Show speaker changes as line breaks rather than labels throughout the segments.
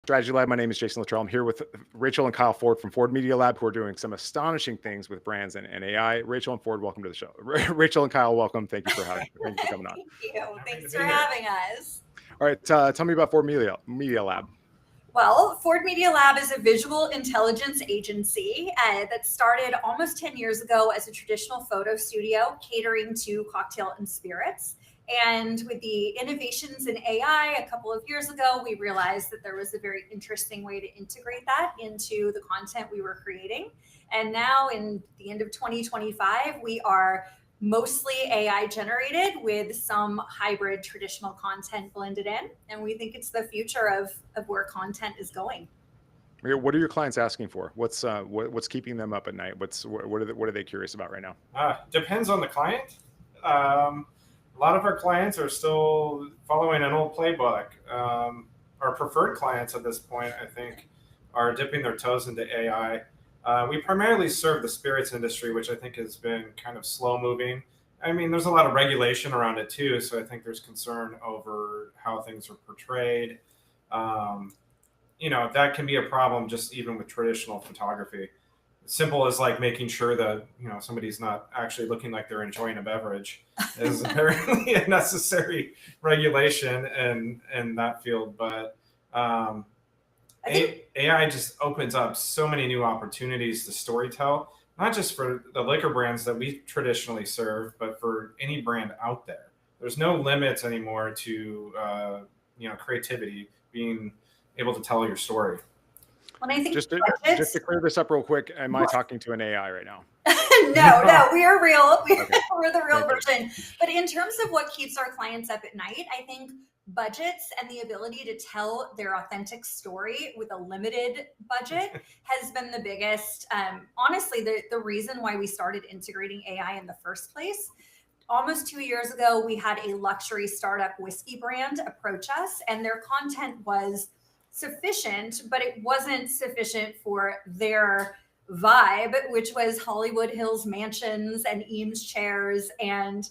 Strategy Lab. My name is Jason Luttrell. I'm here with Rachel and Kyle Ford from Ford Media Lab, who are doing some astonishing things with brands and AI. Rachel and Ford, welcome to the show. Rachel and Kyle, welcome. Thank you for coming on.
Thank you. Thanks for having us.
All right, tell me about Ford Media Lab.
Well, Ford Media Lab is a visual intelligence agency that started almost 10 years ago as a traditional photo studio catering to cocktail and spirits. And with the innovations in AI a couple of years ago, we realized that there was a very interesting way to integrate that into the content we were creating. And now in the end of 2025, we are mostly AI generated with some hybrid traditional content blended in. And we think it's the future of where content is going.
What are your clients asking for? What's keeping them up at night? What are they curious about right now?
Depends on the client. A lot of our clients are still following an old playbook. Our preferred clients at this point, I think, are dipping their toes into AI. We primarily serve the spirits industry, which I think has been kind of slow moving. I mean, there's a lot of regulation around it too, so I think there's concern over how things are portrayed. That can be a problem just even with traditional photography. Simple as like making sure that somebody's not actually looking like they're enjoying a beverage is apparently a necessary regulation in that field. But AI just opens up so many new opportunities to storytell, not just for the liquor brands that we traditionally serve, but for any brand out there. There's no limits anymore to creativity, being able to tell your story.
When I think
just to clear this up real quick, am I talking to an AI right now?
No, we are real.
Okay.
We're the real version. But in terms of what keeps our clients up at night, I think budgets and the ability to tell their authentic story with a limited budget has been the biggest. Honestly, the reason why we started integrating AI in the first place. Almost 2 years ago, we had a luxury startup whiskey brand approach us, and their content was sufficient, but it wasn't sufficient for their vibe, which was Hollywood Hills mansions and Eames chairs and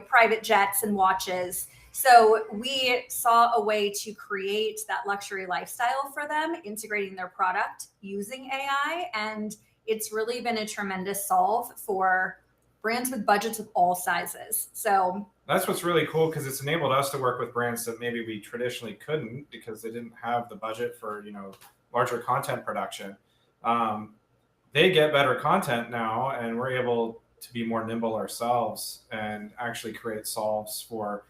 private jets and watches. So we saw a way to create that luxury lifestyle for them, integrating their product using AI, and it's really been a tremendous solve for brands with budgets of all sizes. So
that's what's really cool, because it's enabled us to work with brands that maybe we traditionally couldn't because they didn't have the budget for larger content production. They get better content now, and we're able to be more nimble ourselves and actually create solves for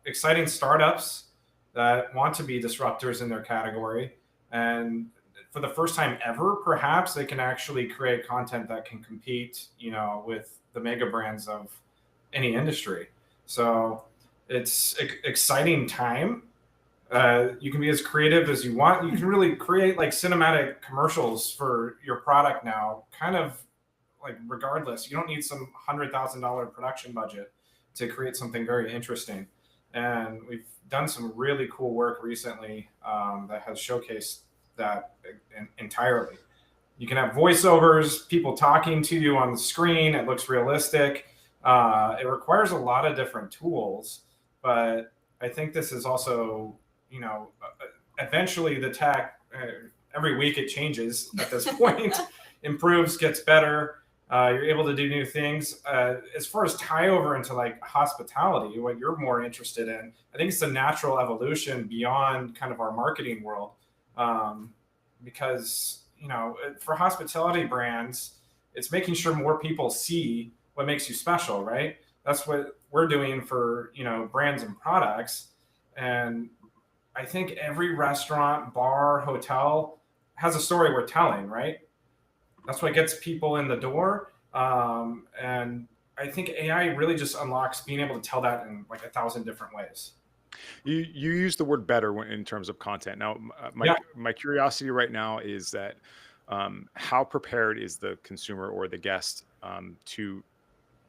exciting startups that want to be disruptors in their category. And for the first time ever, perhaps they can actually create content that can compete with the mega brands of any industry. So it's exciting time. You can be as creative as you want. You can really create like cinematic commercials for your product now, kind of like regardless. You don't need some $100,000 production budget to create something very interesting. And we've done some really cool work recently that has showcased that entirely. You can have voiceovers, people talking to you on the screen. It looks realistic. It requires a lot of different tools, but I think this is also, eventually the tech, every week it changes at this point, improves, gets better. You're able to do new things. As far as tie over into like hospitality, what you're more interested in, I think it's a natural evolution beyond kind of our marketing world. Because, for hospitality brands, it's making sure more people see what makes you special, right? That's what we're doing for, brands and products. And I think every restaurant, bar, hotel has a story we're telling, right? That's what gets people in the door. And I think AI really just unlocks being able to tell that in like 1,000 different ways.
You use the word better in terms of content. Now, my curiosity right now is that how prepared is the consumer or the guest to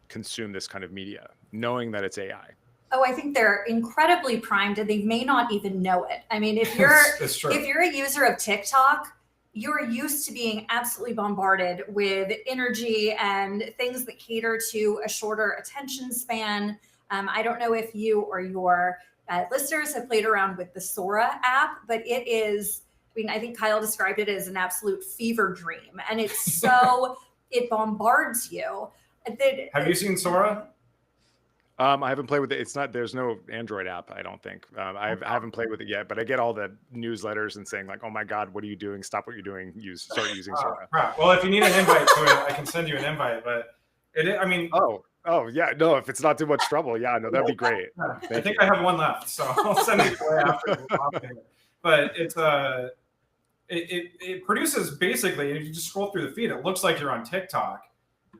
consume this kind of media, knowing that it's AI?
Oh, I think they're incredibly primed, and they may not even know it. I mean, if you're a user of TikTok, you're used to being absolutely bombarded with energy and things that cater to a shorter attention span. I don't know if you or your listeners have played around with the Sora app, but it is, I mean, I think Kyle described it as an absolute fever dream. And it's so, it bombards you.
Have you seen Sora?
I haven't played with it. It's not, there's no Android app, I don't think. I haven't played with it yet, but I get all the newsletters and saying like, oh my God, what are you doing? Stop what you're doing. Start using Sora.
Right. Well, if you need an invite to it, I can send you an invite, but I mean.
Oh yeah. No, if it's not too much trouble. Yeah, no, that'd be great.
Yeah. I think I have one left, so I'll send it away after. But it's it produces basically, if you just scroll through the feed, it looks like you're on TikTok.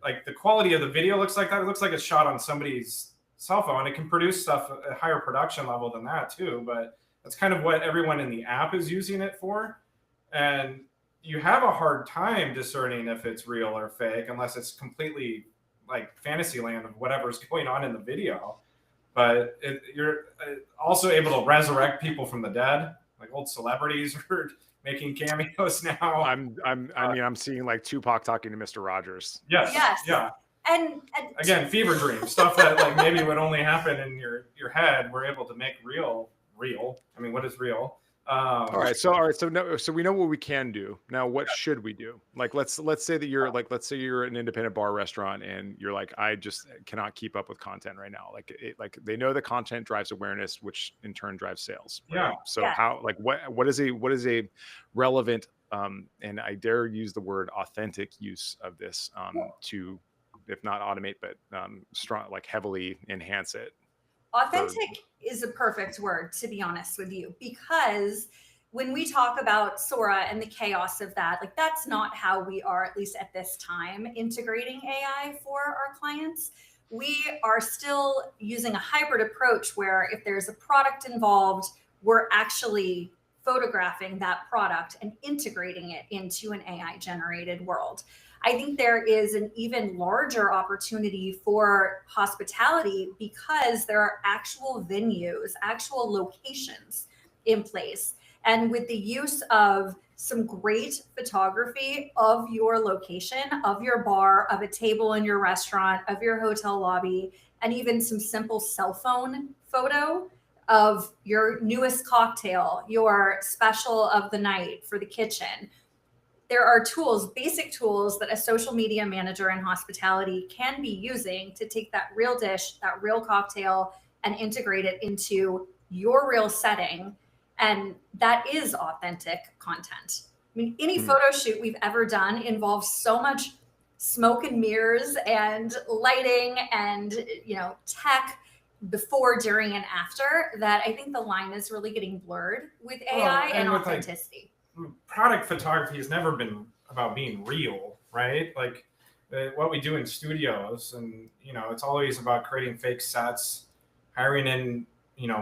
Like the quality of the video looks like that. It looks like it's shot on somebody's cell phone. It can produce stuff at a higher production level than that too, but that's kind of what everyone in the app is using it for. And you have a hard time discerning if it's real or fake unless it's completely like fantasy land of whatever's going on in the video. But you're also able to resurrect people from the dead, like old celebrities are making cameos now.
I mean, I'm seeing like Tupac talking to Mr. Rogers.
Yes.
Yeah.
And
again, fever dream stuff that like maybe would only happen in your head. We're able to make real. I mean, what is real?
All right. So we know what we can do. Now, what should we do? Like, let's say that you're like, let's say you're an independent bar restaurant and you're like, I just cannot keep up with content right now. Like they know the content drives awareness, which in turn drives sales. Right? Yeah. So how, like, what is a relevant, and I dare use the word authentic use of this to, if not automate, but strong, like heavily enhance it.
Authentic is a perfect word, to be honest with you, because when we talk about Sora and the chaos of that, like that's not how we are, at least at this time, integrating AI for our clients. We are still using a hybrid approach where if there's a product involved, we're actually photographing that product and integrating it into an AI generated world. I think there is an even larger opportunity for hospitality because there are actual venues, actual locations in place. And with the use of some great photography of your location, of your bar, of a table in your restaurant, of your hotel lobby, and even some simple cell phone photo of your newest cocktail, your special of the night for the kitchen. There are tools, basic tools that a social media manager in hospitality can be using to take that real dish, that real cocktail, and integrate it into your real setting. And that is authentic content. I mean, any photo shoot we've ever done involves so much smoke and mirrors and lighting and, tech before, during, and after that. I think the line is really getting blurred with AI and authenticity.
Product photography has never been about being real, right? Like what we do in studios, and it's always about creating fake sets, hiring in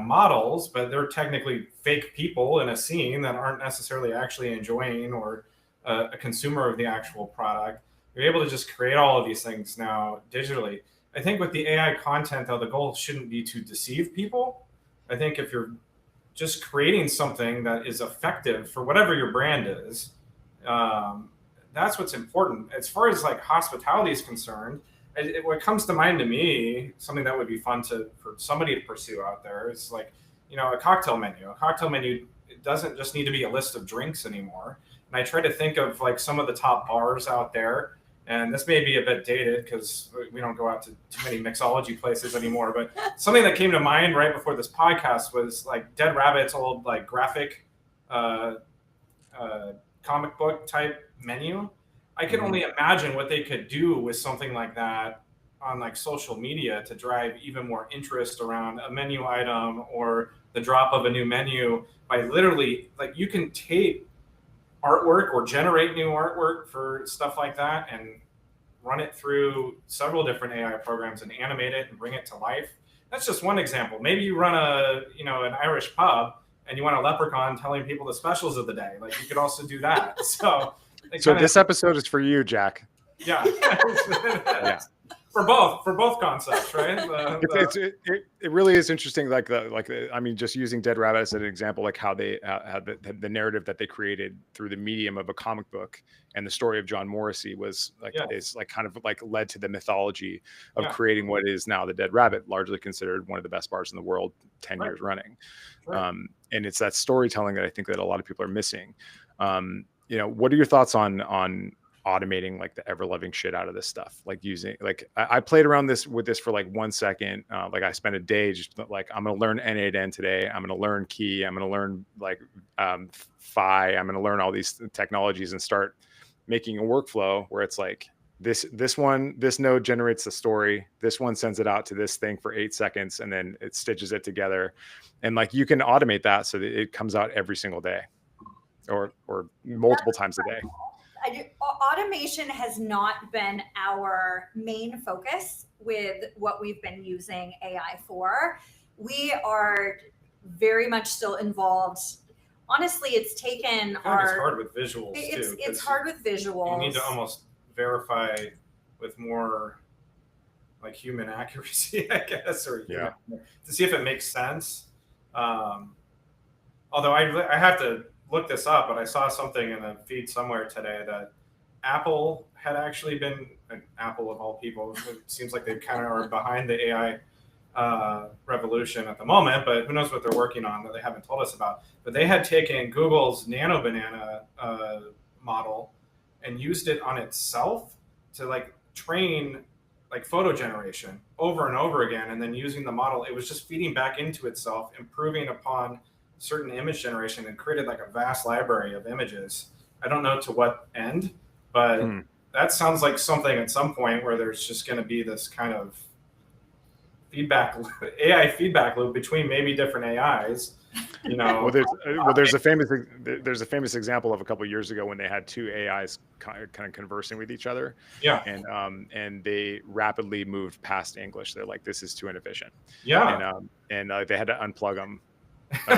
models, but they're technically fake people in a scene that aren't necessarily actually enjoying or a consumer of the actual product. You're able to just create all of these things now digitally. I think with the AI content, though, the goal shouldn't be to deceive people. I think if you're just creating something that is effective for whatever your brand is, that's what's important. As far as like hospitality is concerned, what comes to mind to me, something that would be fun for somebody to pursue out there is like, a cocktail menu. A cocktail menu, it doesn't just need to be a list of drinks anymore. And I try to think of like some of the top bars out there. And this may be a bit dated because we don't go out to too many mixology places anymore. But something that came to mind right before this podcast was like Dead Rabbit's old like graphic comic book type menu. I can only imagine what they could do with something like that on like social media to drive even more interest around a menu item or the drop of a new menu by literally like you can take artwork or generate new artwork for stuff like that and run it through several different AI programs and animate it and bring it to life. That's just one example. Maybe you run an Irish pub and you want a leprechaun telling people the specials of the day. Like you could also do that. So
this episode is for you, Jack.
Yeah. Yeah. for both concepts, right?
It really is interesting. I mean, just using Dead Rabbit as an example, like how they had the narrative that they created through the medium of a comic book, and the story of John Morrissey was like is like kind of like led to the mythology of creating what is now the Dead Rabbit, largely considered one of the best bars in the world, 10 years running. And it's that storytelling that I think that a lot of people are missing. You know, what are your thoughts on automating like the ever loving shit out of this stuff? Like using, like I played around with this for like 1 second. Like I spent a day just like, I'm going to learn N8N today. I'm going to learn key. I'm going to learn like phi. I'm going to learn all these technologies and start making a workflow where it's like this node generates the story. This one sends it out to this thing for 8 seconds, and then it stitches it together. And like, you can automate that so that it comes out every single day or multiple times a day.
Automation has not been our main focus with what we've been using AI for. We are very much still involved. Honestly, it's taken
it's hard with visuals too.
It's hard with visuals.
You need to almost verify with more like human accuracy, I guess, or to see if it makes sense. Although I have to look this up, but I saw something in a feed somewhere today that Apple had actually been, Apple of all people, it seems like they kind of are behind the AI revolution at the moment, but who knows what they're working on that they haven't told us about. But they had taken Google's Nano Banana model and used it on itself to like train like photo generation over and over again. And then using the model, it was just feeding back into itself, improving upon certain image generation, and created like a vast library of images. I don't know to what end, but that sounds like something at some point where there's just going to be this kind of AI feedback loop between maybe different AIs. You know,
there's a famous example of a couple of years ago when they had two AIs kind of conversing with each other.
Yeah.
And they rapidly moved past English. They're like, this is too inefficient.
Yeah.
And they had to unplug them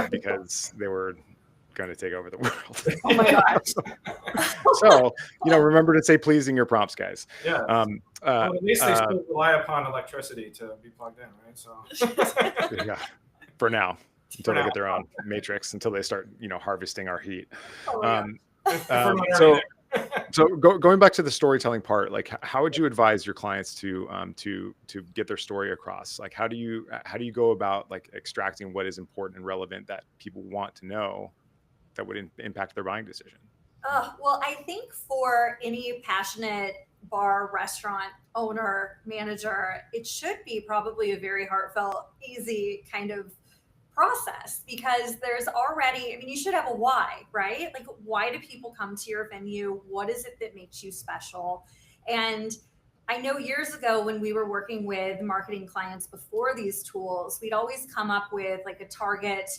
because they were going to take over the world.
Oh my gosh.
So, you know, remember to say please in your prompts, guys.
Yeah. Well, at least they still rely upon electricity to be plugged in, right? So
yeah, for now, until they get their own matrix, until they start, you know, harvesting our heat. So going back to the storytelling part, like how would you advise your clients to get their story across? Like how do you go about like extracting what is important and relevant that people want to know that would impact their buying decision?
Well, I think for any passionate bar, restaurant owner, manager, it should be probably a very heartfelt, easy kind of process, because there's already, I mean, you should have a why, right? Like, why do people come to your venue? What is it that makes you special? And I know years ago when we were working with marketing clients before these tools, we'd always come up with like a target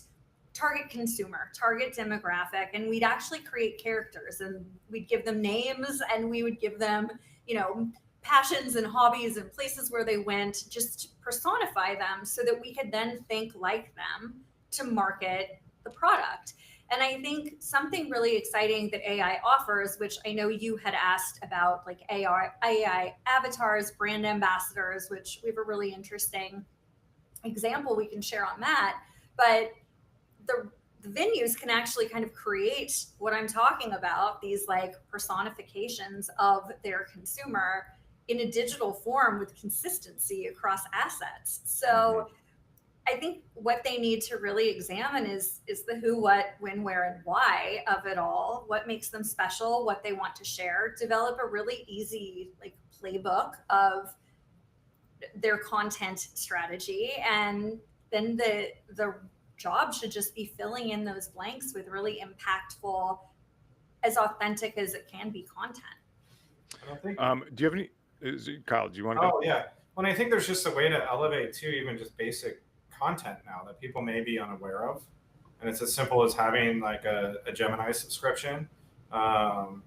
consumer, target demographic, and we'd actually create characters, and we'd give them names, and we would give them, you know, passions and hobbies and places where they went, just to personify them so that we could then think like them to market the product. And I think something really exciting that AI offers, which I know you had asked about, like AI avatars, brand ambassadors, which we have a really interesting example we can share on that. But the venues can actually kind of create what I'm talking about, these like personifications of their consumer in a digital form with consistency across assets. So I think what they need to really examine is the who, what, when, where, and why of it all, what makes them special, what they want to share, develop a really easy like playbook of their content strategy. And then the job should just be filling in those blanks with really impactful, as authentic as it can be content.
Do you have any, Kyle, do you want to go?
Oh yeah. Well, I think there's just a way to elevate too, even just basic content now that people may be unaware of. And it's as simple as having like a Gemini subscription and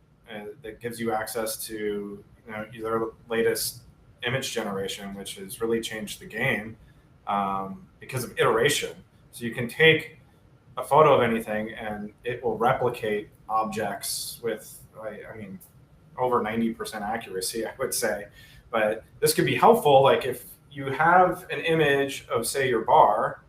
that gives you access to, you know, their latest image generation, which has really changed the game because of iteration. So you can take a photo of anything and it will replicate objects with, I mean, over 90% accuracy, I would say, But this could be helpful. Like if you have an image of, say, your bar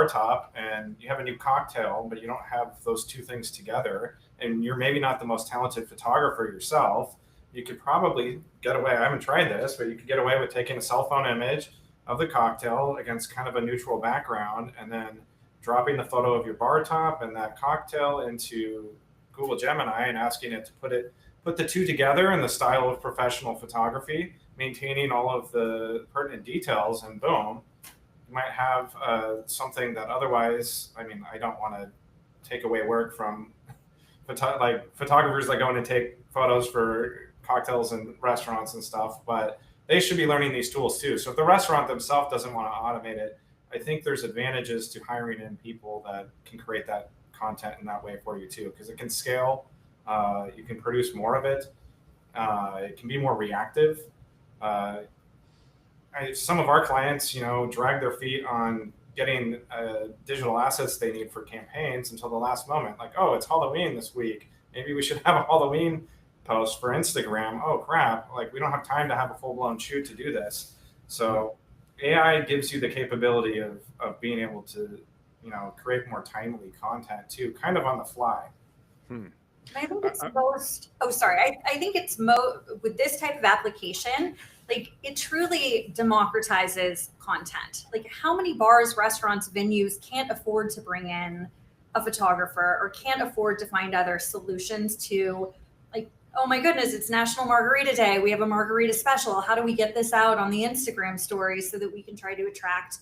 top, and you have a new cocktail, but you don't have those two things together, and you're maybe not the most talented photographer yourself, you could probably get away. I haven't tried this, but you could get away with taking a cell phone image of the cocktail against kind of a neutral background, and then dropping the photo of your bar top and that cocktail into Google Gemini and asking it to put the two together in the style of professional photography, maintaining all of the pertinent details, and boom, you might have something that otherwise, I mean, I don't want to take away work from photographers that go in and take photos for cocktails and restaurants and stuff, but they should be learning these tools too. So if the restaurant themselves doesn't want to automate it, I think there's advantages to hiring in people that can create that content in that way for you too, because it can scale. You can produce more of it. It can be more reactive. Some of our clients, drag their feet on getting digital assets they need for campaigns until the last moment. Like, oh, it's Halloween this week. Maybe we should have a Halloween post for Instagram. Oh, crap. Like, we don't have time to have a full-blown shoot to do this. So AI gives you the capability of being able to, create more timely content too, kind of on the fly.
I think it's I think it's with this type of application, like it truly democratizes content. Like how many bars, restaurants, venues can't afford to bring in a photographer or can't afford to find other solutions to, like, oh my goodness, it's National Margarita Day. We have a margarita special. How do we get this out on the Instagram story so that we can try to attract,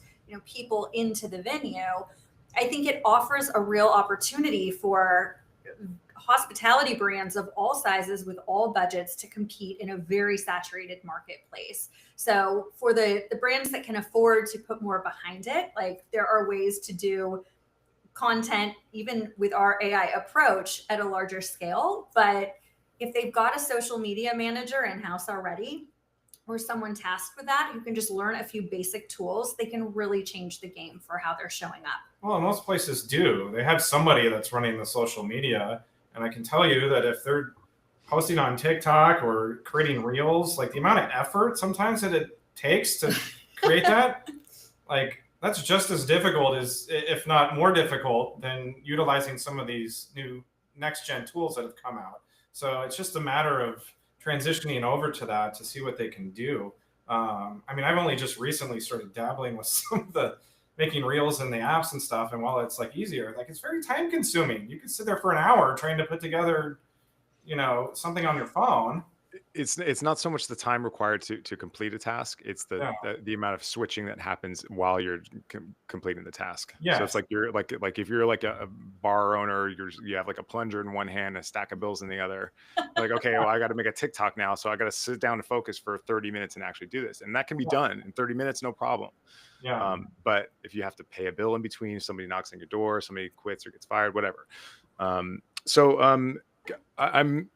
people into the venue? I think it offers a real opportunity for hospitality brands of all sizes with all budgets to compete in a very saturated marketplace. So for the brands that can afford to put more behind it, like there are ways to do content even with our AI approach at a larger scale. But if they've got a social media manager in-house already, or someone tasked with that who can just learn a few basic tools, they can really change the game for how they're showing up.
Well, most places do. They have somebody that's running the social media. And I can tell you that if they're posting on TikTok or creating reels, like the amount of effort sometimes that it takes to create that, like that's just as difficult as, if not more difficult than utilizing some of these new next gen tools that have come out. So it's just a matter of transitioning over to that to see what they can do. I mean, I've only just recently started dabbling with some of the making reels in the apps and stuff. And while it's like easier, like it's very time consuming. You can sit there for an hour trying to put together, something on your phone.
It's not so much the time required to complete a task. It's the amount of switching that happens while you're completing the task.
Yeah.
So it's like you're like if you're like a bar owner, you have like a plunger in one hand, a stack of bills in the other. Like, okay, well, I got to make a TikTok now, so I got to sit down and focus for 30 minutes and actually do this, and that can be done in 30 minutes, no problem.
Yeah.
But if you have to pay a bill in between, somebody knocks on your door, somebody quits or gets fired, whatever. I'm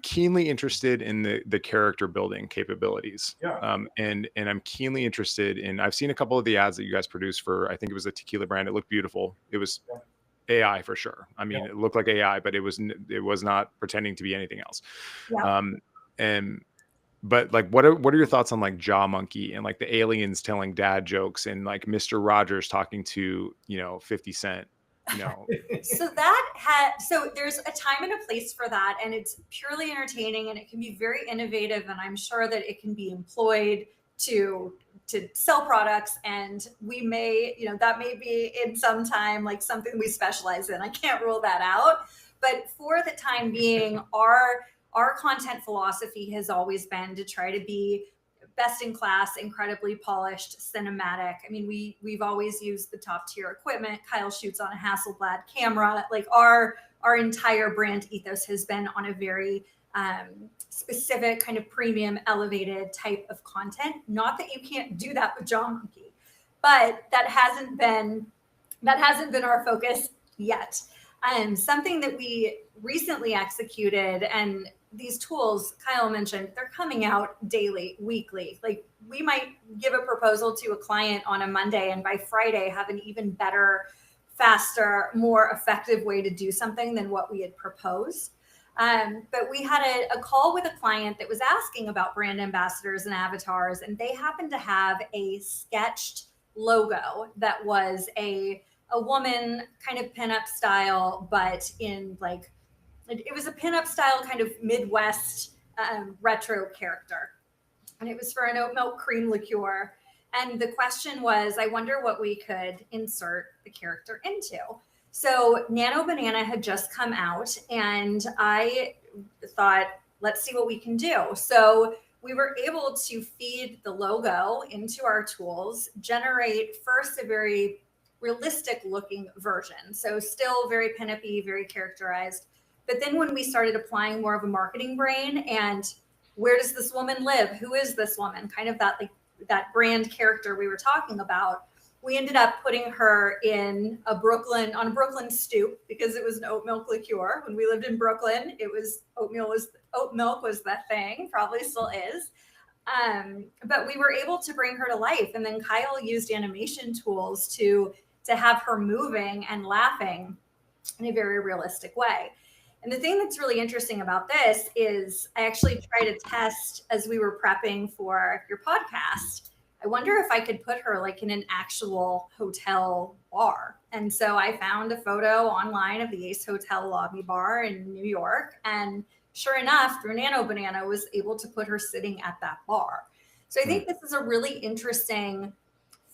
keenly interested in the character building capabilities.
Yeah.
And I'm keenly interested in, I've seen a couple of the ads that you guys produced for, I think it was a tequila brand. It looked beautiful. It was AI for sure. I mean, it looked like AI, but it was not pretending to be anything else. But like, what are your thoughts on like JahMunkey and like the aliens telling dad jokes and like Mr. Rogers talking to, 50 Cent?
So there's a time and a place for that, and it's purely entertaining, and it can be very innovative, and I'm sure that it can be employed to sell products, and we may, that may be in some time like something we specialize in. I can't rule that out, but for the time being, our content philosophy has always been to try to be best in class, incredibly polished, cinematic. I mean, we've always used the top tier equipment. Kyle shoots on a Hasselblad camera. Like our entire brand ethos has been on a very specific kind of premium, elevated type of content. Not that you can't do that with JahMunkey, but that hasn't been our focus yet. Something that we recently executed, and these tools Kyle mentioned, they're coming out daily, weekly. Like we might give a proposal to a client on a Monday, and by Friday have an even better, faster, more effective way to do something than what we had proposed. But we had a call with a client that was asking about brand ambassadors and avatars, and they happened to have a sketched logo that was a woman kind of pinup style, but in like, it was a pinup style kind of Midwest retro character. And it was for an oat milk cream liqueur. And the question was, I wonder what we could insert the character into. So Nano Banana had just come out, and I thought, let's see what we can do. So we were able to feed the logo into our tools, generate first a very realistic looking version. So still very pinup-y, very characterized. But then when we started applying more of a marketing brain and where does this woman live? Who is this woman? Kind of that like that brand character we were talking about. We ended up putting her in on a Brooklyn stoop because it was an oat milk liqueur. When we lived in Brooklyn, it was oat milk was the thing, probably still is. But we were able to bring her to life. And then Kyle used animation tools to have her moving and laughing in a very realistic way. And the thing that's really interesting about this is I actually tried a test as we were prepping for your podcast. I wonder if I could put her like in an actual hotel bar. And so I found a photo online of the Ace Hotel lobby bar in New York. And sure enough, through Nano Banana, was able to put her sitting at that bar. So I think this is a really interesting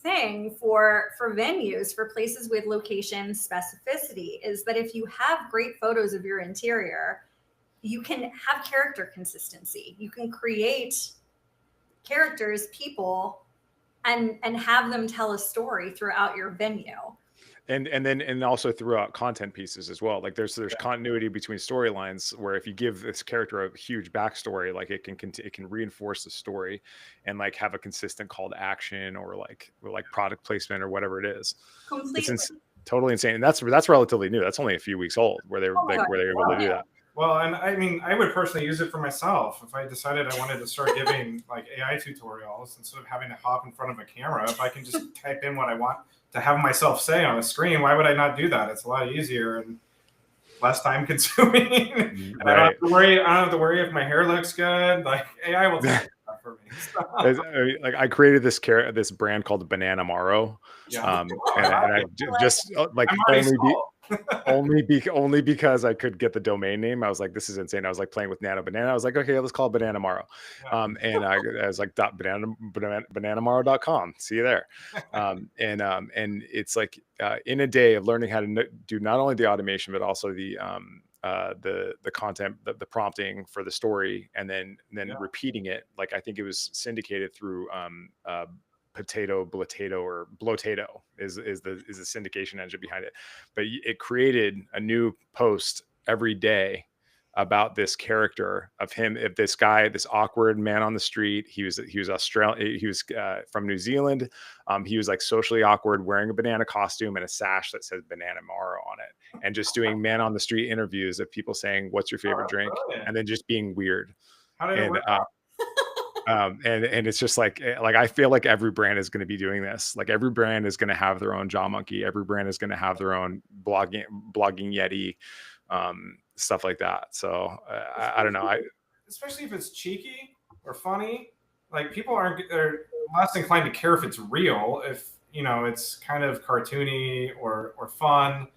thing for venues, for places with location specificity, is that if you have great photos of your interior, you can have character consistency. You can create characters, people, and have them tell a story throughout your venue.
And also throughout content pieces as well. Like there's continuity between storylines where if you give this character a huge backstory, like it can reinforce the story and like have a consistent call to action or like product placement or whatever it is.
Completely.
It's totally insane. And that's relatively new. That's only a few weeks old where they're able to do that.
Well, and I mean, I would personally use it for myself. If I decided I wanted to start giving like AI tutorials instead of having to hop in front of a camera, if I can just type in what I want to have myself say on a screen, why would I not do that? It's a lot easier and less time consuming. And I don't have to worry if my hair looks good. Like AI will do that for me. So.
Like I created this brand called Banana Maro. And I just like only because I could get the domain name. I was like, this is insane. I was like playing with Nano Banana. I was like, okay, let's call it Banana Maro. And I was like bananamaro.com. See you there. And it's like in a day of learning how to do not only the automation, but also the content, the prompting for the story, and then repeating it. Like I think it was syndicated through Blotato is the syndication engine behind it. But it created a new post every day about this character of him, if this guy, this awkward man on the street. He was Australian. He was from New Zealand. He was like socially awkward, wearing a banana costume and a sash that says Banana Maro on it, and just doing man on the street interviews of people saying, "What's your favorite drink?" and then just being weird.
How did it work?
And it's just like I feel like every brand is going to be doing this. Like every brand is going to have their own JahMunkey. Every brand is going to have their own blogging Yeti, stuff like that. So I don't know.
Especially if it's cheeky or funny, like people are less inclined to care if it's real. If it's kind of cartoony or fun,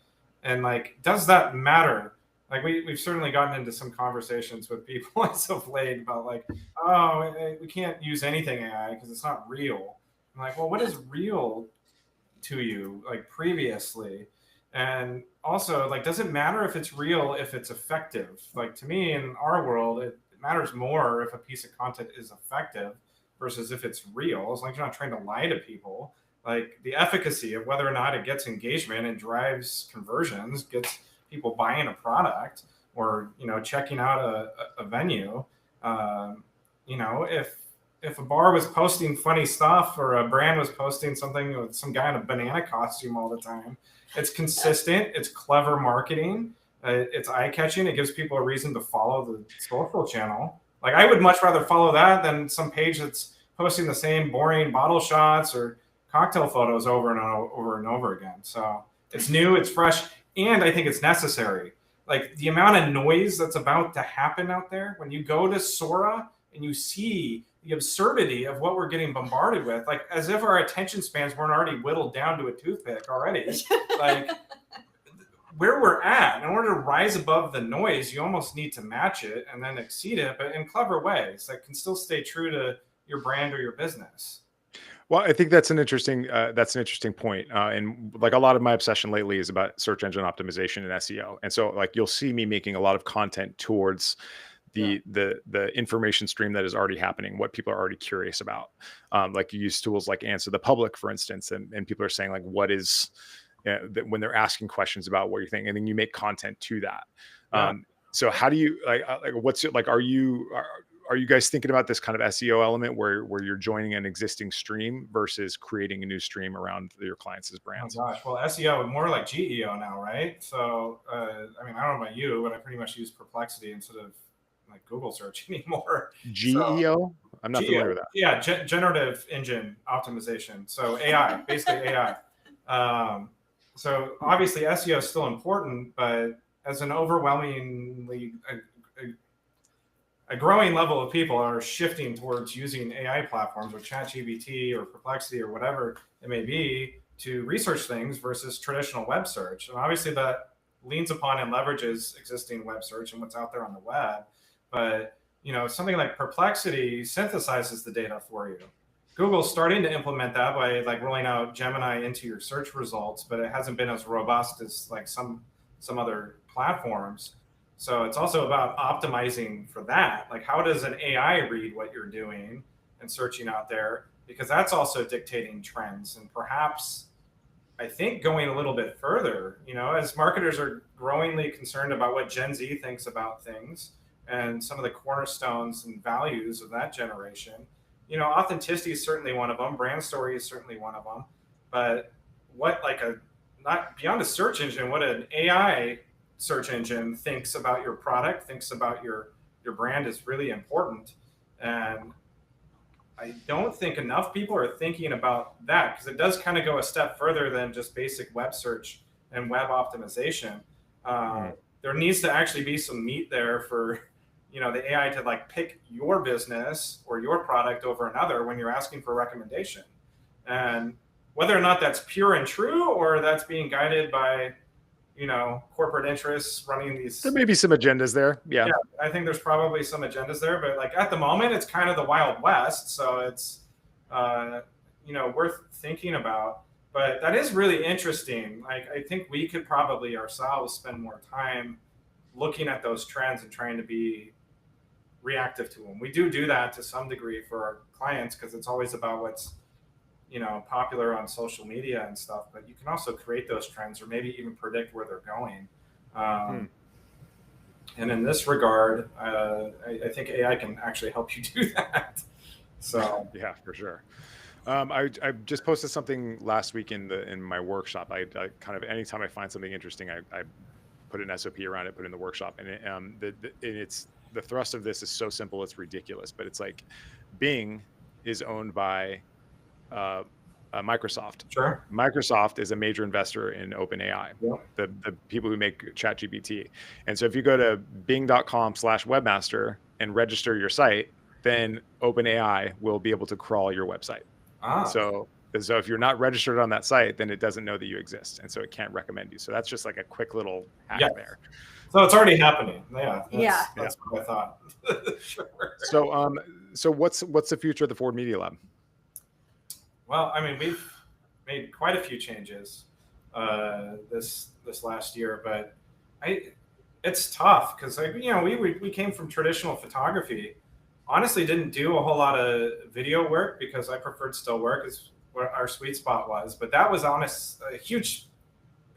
and like, does that matter? Like we've certainly gotten into some conversations with people as of late about like, oh, we can't use anything AI because it's not real. I'm like, well, what is real to you, like previously? And also, like, does it matter if it's real, if it's effective? Like to me, in our world, it matters more if a piece of content is effective versus if it's real. As long as you're not trying to lie to people. Like the efficacy of whether or not it gets engagement and drives conversions, gets people buying a product or checking out a venue. If a bar was posting funny stuff or a brand was posting something with some guy in a banana costume all the time, it's consistent, it's clever marketing, it's eye-catching, it gives people a reason to follow the social channel. Like I would much rather follow that than some page that's posting the same boring bottle shots or cocktail photos over and over again. So it's new, it's fresh, and I think it's necessary. like the amount of noise that's about to happen out there when you go to Sora and you see the absurdity of what we're getting bombarded with, like as if our attention spans weren't already whittled down to a toothpick already. Like where we're at, in order to rise above the noise, you almost need to match it and then exceed it, but in clever ways that can still stay true to your brand or your business.
Well, I think that's an interesting point, and like a lot of my obsession lately is about search engine optimization and SEO. And so, like you'll see me making a lot of content towards the information stream that is already happening, what people are already curious about. Like you use tools like Answer the Public, for instance, and people are saying like, what is when they're asking questions about what you think, and then you make content to that. So how do you like what's it like? Are you guys thinking about this kind of SEO element where you're joining an existing stream versus creating a new stream around your clients' brands?
Oh gosh, well, SEO more like GEO now, right? So I mean, I don't know about you, but I pretty much use Perplexity instead of like Google search anymore.
GEO? So, I'm not familiar with that.
Yeah, generative engine optimization. So AI, basically AI. So obviously SEO is still important, but as an overwhelmingly a growing level of people are shifting towards using AI platforms or ChatGPT or Perplexity or whatever it may be to research things versus traditional web search. And obviously that leans upon and leverages existing web search and what's out there on the web. But something like Perplexity synthesizes the data for you. Google's starting to implement that by like rolling out Gemini into your search results, but it hasn't been as robust as like some other platforms. So it's also about optimizing for that. Like how does an AI read what you're doing and searching out there? Because that's also dictating trends. And perhaps I think going a little bit further, as marketers are growingly concerned about what Gen Z thinks about things and some of the cornerstones and values of that generation, authenticity is certainly one of them. Brand story is certainly one of them. But what not beyond a search engine, what an AI search engine thinks about your product, thinks about your brand is really important. And I don't think enough people are thinking about that because it does kind of go a step further than just basic web search and web optimization. There needs to actually be some meat there for the AI to like pick your business or your product over another when you're asking for a recommendation. And whether or not that's pure and true or that's being guided by corporate interests running these.
There may be some agendas there. Yeah.
I think there's probably some agendas there, but like at the moment, it's kind of the Wild West. So it's, worth thinking about, but that is really interesting. Like, I think we could probably ourselves spend more time looking at those trends and trying to be reactive to them. We do that to some degree for our clients because it's always about what's popular on social media and stuff, but you can also create those trends or maybe even predict where they're going. And in this regard, I think AI can actually help you do that. So
yeah, for sure. I just posted something last week in my workshop. I kind of anytime I find something interesting, I put an SOP around it, put it in the workshop, and it's the thrust of this is so simple, it's ridiculous, but it's like Bing is owned by Microsoft.
Sure.
Microsoft is a major investor in OpenAI,
yeah.
the people who make ChatGPT. And so if you go to bing.com/webmaster and register your site, then OpenAI will be able to crawl your website. So if you're not registered on that site, then it doesn't know that you exist. And so it can't recommend you. So that's just like a quick little hack there.
So it's already happening. That's what I thought.
Sure. So what's the future of the Ford Media Lab?
Well, I mean, we've made quite a few changes this last year, but it's tough because we came from traditional photography. Honestly, didn't do a whole lot of video work because I preferred still work is what our sweet spot was. But that was a huge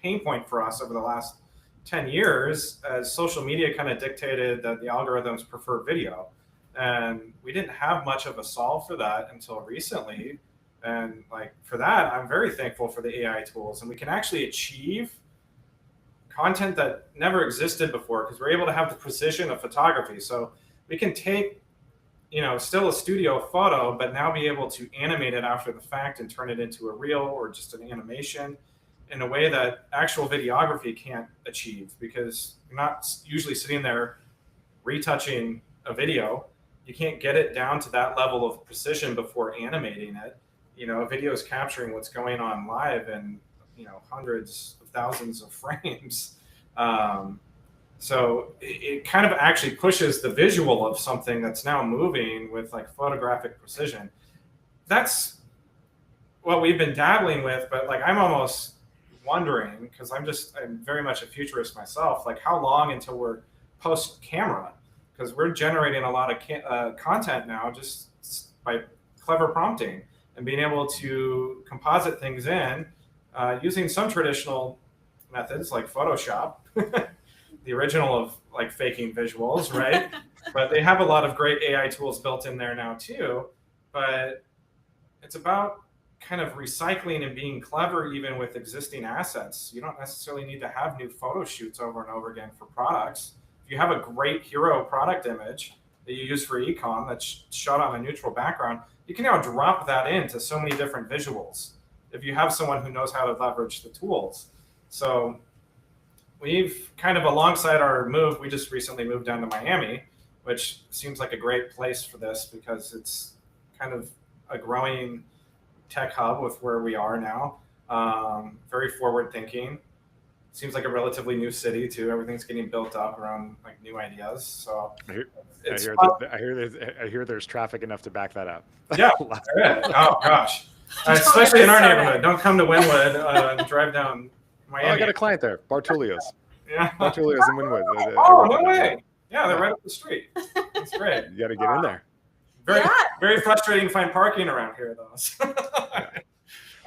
pain point for us over the last 10 years as social media kind of dictated that the algorithms prefer video. And we didn't have much of a solve for that until recently. And like for that, I'm very thankful for the AI tools, and we can actually achieve content that never existed before because we're able to have the precision of photography. So we can take, still a studio photo, but now be able to animate it after the fact and turn it into a reel or just an animation. in a way that actual videography can't achieve, because you're not usually sitting there retouching a video. You can't get it down to that level of precision before animating it. A video is capturing what's going on live in, hundreds of thousands of frames. So it kind of actually pushes the visual of something that's now moving with like photographic precision. That's what we've been dabbling with, but like I'm almost wondering, because I'm very much a futurist myself, like how long until we're post camera, because we're generating a lot of content now just by clever prompting and being able to composite things in using some traditional methods like Photoshop, the original of like faking visuals, right? But they have a lot of great AI tools built in there now too. But it's about kind of recycling and being clever even with existing assets. You don't necessarily need to have new photo shoots over and over again for products. If you have a great hero product image that you use for e-com that's shot on a neutral background, you can now drop that into so many different visuals if you have someone who knows how to leverage the tools. So we've kind of, alongside our move, we just recently moved down to Miami, which seems like a great place for this because it's kind of a growing tech hub with where we are now. Very forward thinking. Seems like a relatively new city too. Everything's getting built up around like new ideas. So
I hear there's traffic enough to back that up.
Yeah. Oh gosh. Especially in our neighborhood. Don't come to Wynwood and drive down Miami.
Oh, I got a client there, Bartulio's.
Yeah.
Bartulio's in Wynwood.
Oh, no way. Yeah, they're right up the street. That's great.
You got to get in there.
Very frustrating to find parking around here, though.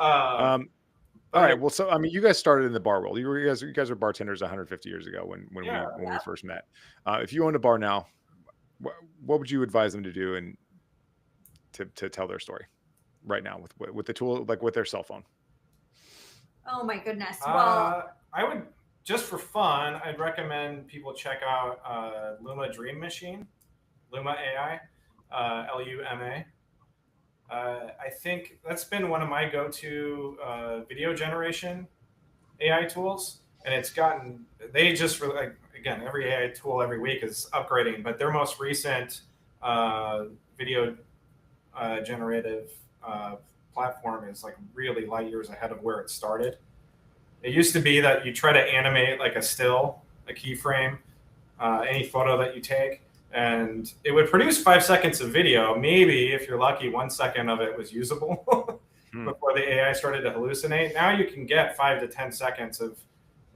All right. Well, so I mean, you guys started in the bar world. You guys were bartenders 150 years ago when we first met. If you owned a bar now, what would you advise them to do and to tell their story right now with the tool, like with their cell phone?
Oh my goodness. Well,
I would, just for fun, I'd recommend people check out Luma Dream Machine, Luma AI, Luma. I think that's been one of my go-to video generation AI tools, and they just like, again, every AI tool every week is upgrading, but their most recent video generative platform is like really light years ahead of where it started. It used to be that you try to animate like a still, a keyframe, any photo that you take, and it would produce 5 seconds of video. Maybe if you're lucky, 1 second of it was usable before the AI started to hallucinate. Now you can get 5 to 10 seconds of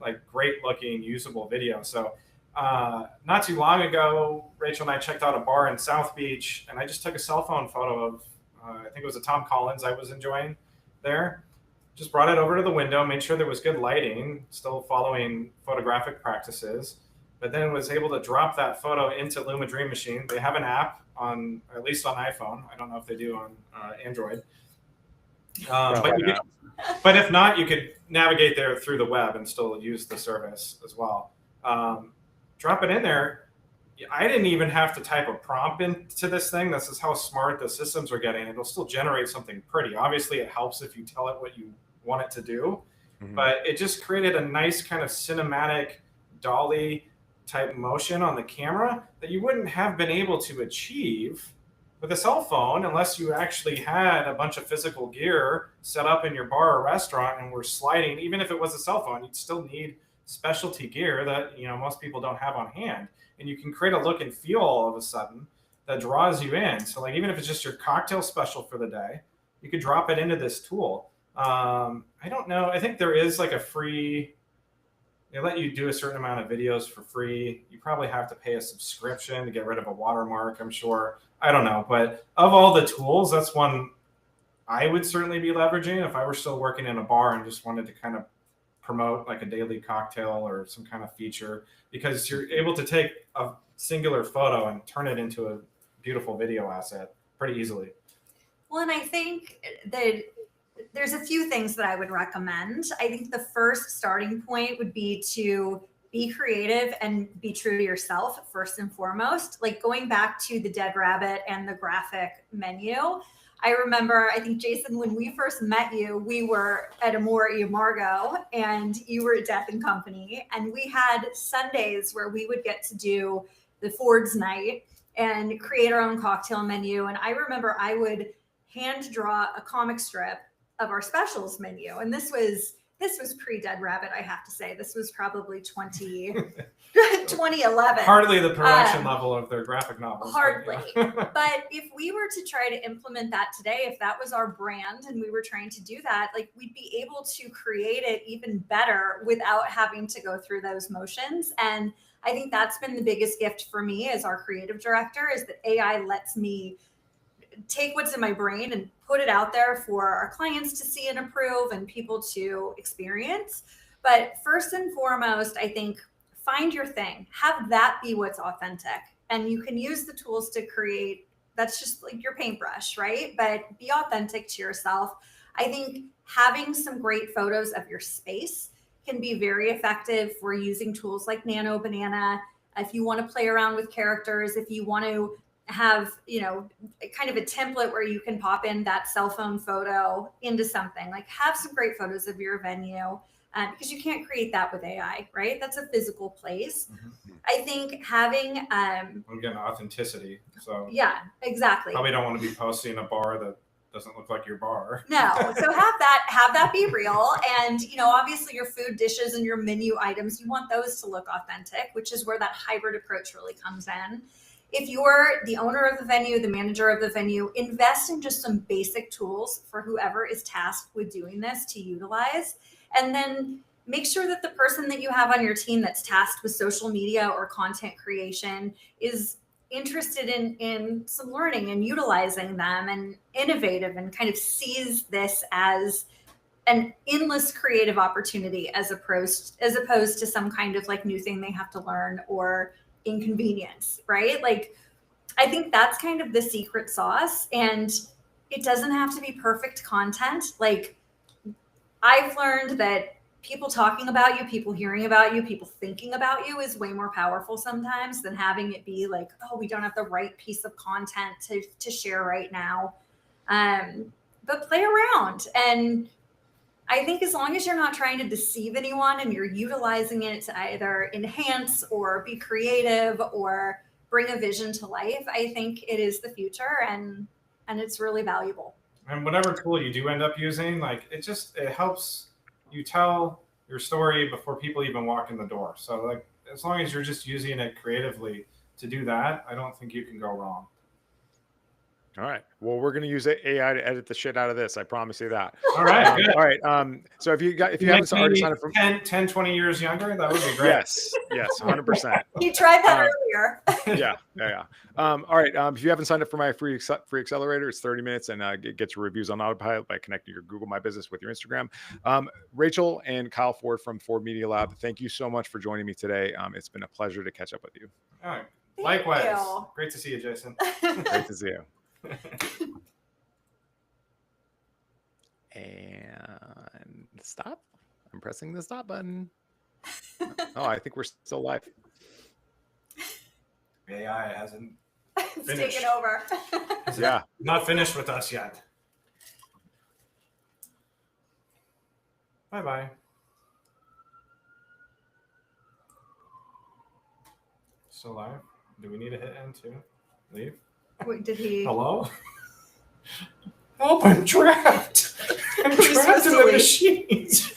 like great looking usable video. So not too long ago, Rachel and I checked out a bar in South Beach, and I just took a cell phone photo of, I think it was a Tom Collins I was enjoying there. Just brought it over to the window, made sure there was good lighting, still following photographic practices, but then was able to drop that photo into Luma Dream Machine. They have an app at least on iPhone. I don't know if they do on Android. But if not, you could navigate there through the web and still use the service as well. Drop it in there. I didn't even have to type a prompt into this thing. This is how smart the systems are getting. It'll still generate something pretty. Obviously, it helps if you tell it what you want it to do. But it just created a nice kind of cinematic dolly type motion on the camera that you wouldn't have been able to achieve with a cell phone unless you actually had a bunch of physical gear set up in your bar or restaurant and were sliding. Even if it was a cell phone, you'd still need specialty gear that most people don't have on hand. And you can create a look and feel all of a sudden that draws you in. So like, even if it's just your cocktail special for the day, you could drop it into this tool. I don't know. I think there is like a free, they let you do a certain amount of videos for free. You probably have to pay a subscription to get rid of a watermark, I'm sure. I don't know. But of all the tools, that's one I would certainly be leveraging if I were still working in a bar and just wanted to kind of promote like a daily cocktail or some kind of feature, because you're able to take a singular photo and turn it into a beautiful video asset pretty easily.
Well, and I think that there's a few things that I would recommend. I think the first starting point would be to be creative and be true to yourself first and foremost. Like going back to the dead rabbit and the graphic menu, I remember, I think, Jason, when we first met you, we were at Amore Margo and you were at Death and Company. And we had Sundays where we would get to do the Ford's night and create our own cocktail menu. And I remember I would hand draw a comic strip of our specials menu. And this was pre-Dead Rabbit, I have to say. This was probably 2011.
Hardly the production level of their graphic novels.
Hardly. But if we were to try to implement that today, if that was our brand and we were trying to do that, like we'd be able to create it even better without having to go through those motions. And I think that's been the biggest gift for me as our creative director, is that AI lets me take what's in my brain and put it out there for our clients to see and approve and people to experience. But first and foremost, I think find your thing, have that be what's authentic. And you can use the tools to create, that's just like your paintbrush, right? But be authentic to yourself. I think having some great photos of your space can be very effective for using tools like Nano Banana. If you want to play around with characters, if you want to have, kind of a template where you can pop in that cell phone photo into something, like have some great photos of your venue, because you can't create that with AI, right? That's a physical place. Mm-hmm. I think having
again, authenticity. So
yeah, exactly.
Probably don't want to be posting a bar that doesn't look like your bar.
No. So have that be real. And, obviously your food dishes and your menu items, you want those to look authentic, which is where that hybrid approach really comes in. If you're the owner of the venue, the manager of the venue, invest in just some basic tools for whoever is tasked with doing this to utilize. And then make sure that the person that you have on your team that's tasked with social media or content creation is interested in some learning and utilizing them and innovative and kind of sees this as an endless creative opportunity as opposed to some kind of like new thing they have to learn or inconvenience, right? Like, I think that's kind of the secret sauce, and it doesn't have to be perfect content. Like, I've learned that people talking about you, people hearing about you, people thinking about you is way more powerful sometimes than having it be like, oh, we don't have the right piece of content to share right now. But play around. And I think as long as you're not trying to deceive anyone and you're utilizing it to either enhance or be creative or bring a vision to life, I think it is the future, and it's really valuable.
And whatever tool you do end up using, like it helps you tell your story before people even walk in the door. So like as long as you're just using it creatively to do that, I don't think you can go wrong.
All right. Well, we're going to use AI to edit the shit out of this. I promise you that.
All right. Good.
All right. So if you haven't already signed up for
10, 20 years younger, that would be great.
Yes, 100%.
You tried that earlier.
Yeah. All right. If you haven't signed up for my free accelerator, it's 30 minutes and it gets your reviews on autopilot by connecting your Google My Business with your Instagram. Rachel and Kyle Ford from Ford Media Lab, thank you so much for joining me today. It's been a pleasure to catch up with you.
All right. Likewise. Great to see you, Jason.
Great to see you. And stop. I'm pressing the stop button. Oh, I think we're still live.
AI hasn't
It's taken over.
Yeah.
Not finished with us yet. Bye-bye. Still live? Do we need to hit end too? Leave?
Wait, did he?
Hello? Help, I'm trapped. I'm trapped in the machines.